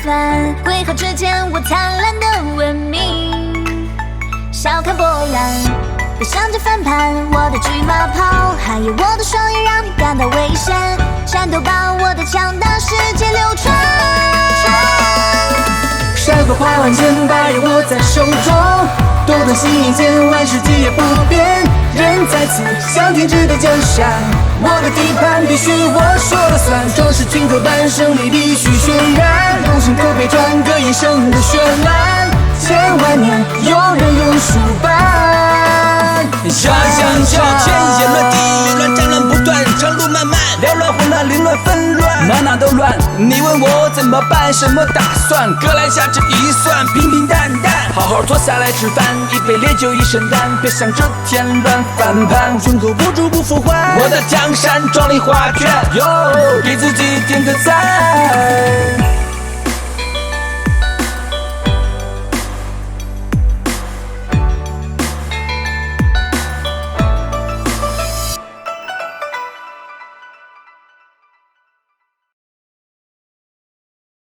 凡。归航之前，我灿烂的文明，笑看波澜，别想着翻盘。我的车马炮，还有我的双眼，让你感到危险。战斗吧，我的强大世界流传。山河花万千，把眼握在手中，斗转星移间，万事皆不变。人在此，向天之的江山，我的地盘必须我说了算。壮士军歌般，胜利必须渲染，用心可悲传，歌一生的绚烂。千万年，有人用书版。想前沿乱地乱，战乱不断，长路漫漫，缭乱混乱，凌乱纷乱，哪都乱。你问我怎么办，什么打算？哥来下这一算，平平淡淡，好好坐下来吃饭，一杯烈酒一身胆，别想着添乱翻盘，胸口不住不复还。我的江山壮丽画卷，哟，给自己点个赞。